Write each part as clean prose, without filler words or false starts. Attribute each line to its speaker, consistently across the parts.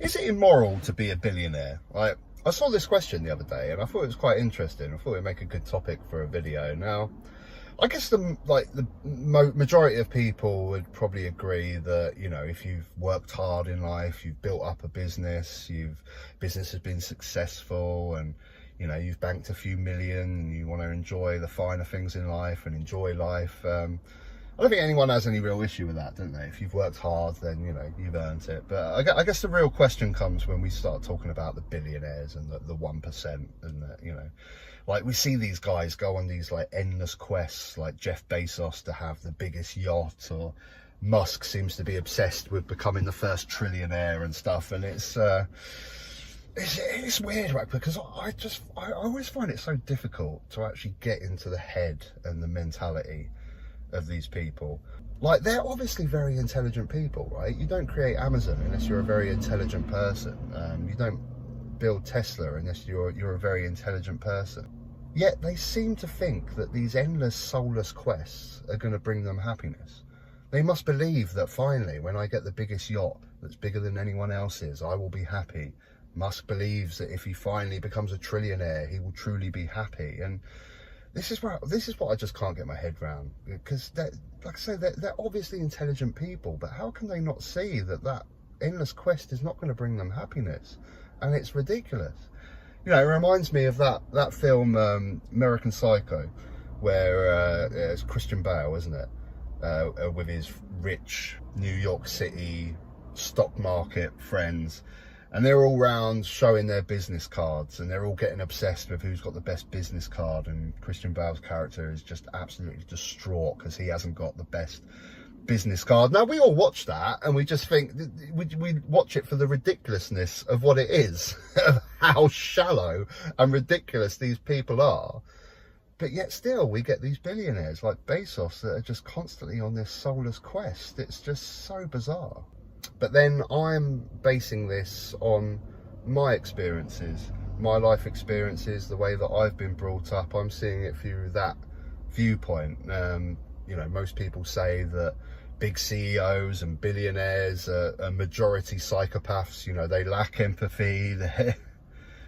Speaker 1: Is it immoral to be a billionaire? I saw this question the other day and I thought it was quite interesting. I thought it'd make a good topic for a video. Now, I guess the majority of people would probably agree that, you know, if you've worked hard in life, you've built up a business, business has been successful, and you know, you've banked a few million and you want to enjoy the finer things in life and enjoy life. I don't think anyone has any real issue with that, don't they? If you've worked hard, then, you know, you've earned it. But I guess the real question comes when we start talking about the billionaires and the 1%, and you know, like we see these guys go on these like endless quests, like Jeff Bezos to have the biggest yacht, or Musk seems to be obsessed with becoming the first trillionaire and stuff. And it's weird, right? Because I always find it so difficult to actually get into the head and the mentality of these people. Like, they're obviously very intelligent people, right? You don't create Amazon unless you're a very intelligent person. You don't build Tesla unless you're a very intelligent person. Yet they seem to think that these endless soulless quests are going to bring them happiness. They must believe that finally, when I get the biggest yacht that's bigger than anyone else's, I will be happy. Musk believes that if he finally becomes a trillionaire, he will truly be happy. And this is what I just can't get my head around, because like I say, they're obviously intelligent people, but how can they not see that endless quest is not going to bring them happiness? And it's ridiculous. You know, it reminds me of that film American Psycho, where it's Christian Bale, isn't it, with his rich New York City stock market friends. And they're all round showing their business cards, and they're all getting obsessed with who's got the best business card. And Christian Bale's character is just absolutely distraught because he hasn't got the best business card. Now, we all watch that and we just think, we watch it for the ridiculousness of what it is, of how shallow and ridiculous these people are. But yet still, we get these billionaires like Bezos that are just constantly on this soulless quest. It's just so bizarre. But then I'm basing this on my experiences, my life experiences, the way that I've been brought up. I'm seeing it through that viewpoint. You know, most people say that big CEOs and billionaires are majority psychopaths. You know, they lack empathy, they're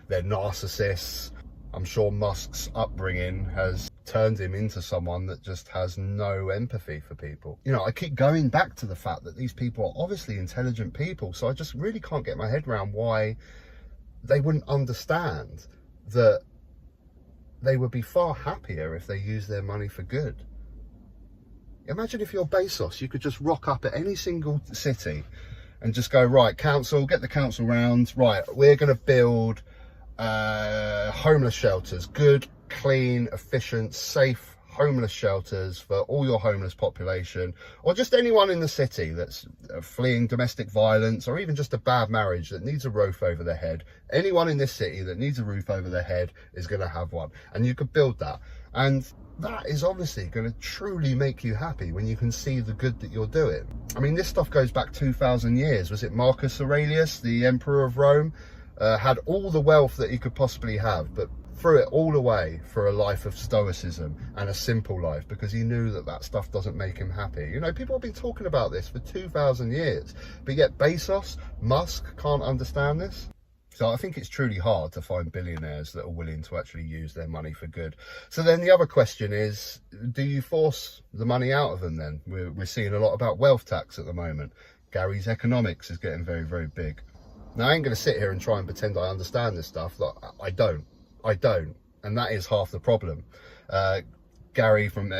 Speaker 1: narcissists. I'm sure Musk's upbringing has turned him into someone that just has no empathy for people. You know, I keep going back to the fact that these people are obviously intelligent people, so I just really can't get my head around why they wouldn't understand that they would be far happier if they used their money for good. Imagine if you're Bezos, you could just rock up at any single city and just go, right, council, get the council round, right, we're going to build homeless shelters, good, clean, efficient, safe homeless shelters for all your homeless population, or just anyone in the city that's fleeing domestic violence, or even just a bad marriage that needs a roof over their head. Anyone in this city that needs a roof over their head is going to have one, and you could build that. And that is obviously going to truly make you happy when you can see the good that you're doing. I mean, this stuff goes back 2,000 years. Was it Marcus Aurelius, the emperor of Rome? Had all the wealth that he could possibly have, but threw it all away for a life of stoicism and a simple life, because he knew that stuff doesn't make him happy. You know, people have been talking about this for 2,000 years, but yet Bezos, Musk can't understand this. So I think it's truly hard to find billionaires that are willing to actually use their money for good. So then the other question is, do you force the money out of them then? We're seeing a lot about wealth tax at the moment. Gary's economics is getting very, very big. Now, I ain't going to sit here and try and pretend I understand this stuff. Like, I don't. And that is half the problem. Gary from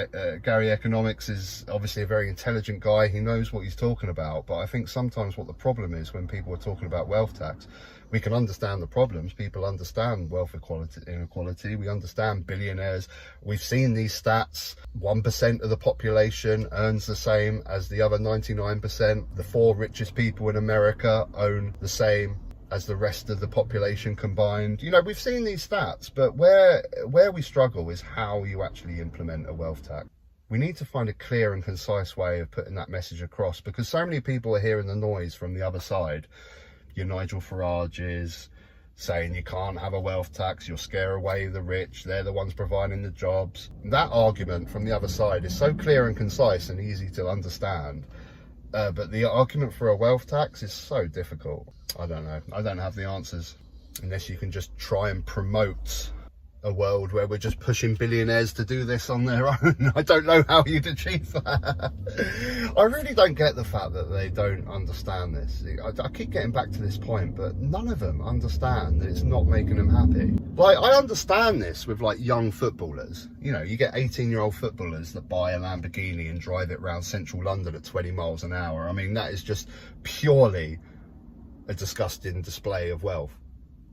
Speaker 1: Gary Economics is obviously a very intelligent guy. He knows what he's talking about. But I think sometimes what the problem is when people are talking about wealth tax, we can understand the problems. People understand wealth inequality. We understand billionaires. We've seen these stats. 1% of the population earns the same as the other 99%. The 4 richest people in America own the same as the rest of the population combined. You know, we've seen these stats, but where we struggle is how you actually implement a wealth tax. We need to find a clear and concise way of putting that message across, because so many people are hearing the noise from the other side. Your Nigel Farage's saying you can't have a wealth tax, you'll scare away the rich, they're the ones providing the jobs. That argument from the other side is so clear and concise and easy to understand, But the argument for a wealth tax is so difficult. I don't know. I don't have the answers, unless you can just try and promote a world where we're just pushing billionaires to do this on their own. I don't know how you'd achieve that. I really don't get the fact that they don't understand this. I keep getting back to this point, but none of them understand that it's not making them happy. Like, I understand this with like young footballers. You know, you get 18-year-old footballers that buy a Lamborghini and drive it around central London at 20 miles an hour. I mean, that is just purely a disgusting display of wealth.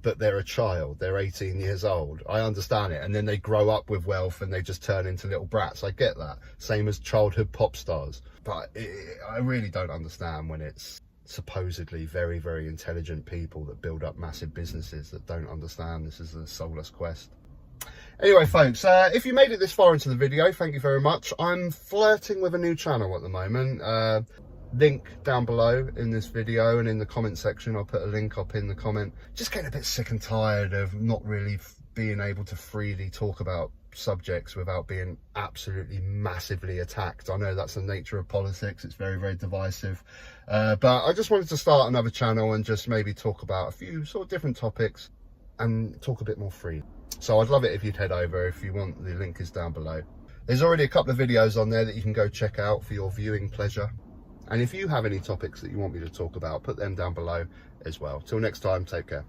Speaker 1: But they're a child, they're 18 years old. I understand it. And then they grow up with wealth and they just turn into little brats. I get that. Same as childhood pop stars. But I really don't understand when it's supposedly very, very intelligent people that build up massive businesses that don't understand this is a soulless quest. Anyway, folks, if you made it this far into the video, thank you very much. I'm flirting with a new channel at the moment. Link down below in this video, and in the comment section I'll put a link up in the comment. Just getting a bit sick and tired of not really being able to freely talk about subjects without being absolutely massively attacked. I know that's the nature of politics, it's very, very divisive, but I just wanted to start another channel and just maybe talk about a few sort of different topics and talk a bit more free. So I'd love it if you'd head over. If you want, the link is down below. There's already a couple of videos on there that you can go check out for your viewing pleasure. And if you have any topics that you want me to talk about, put them down below as well. Till next time, take care.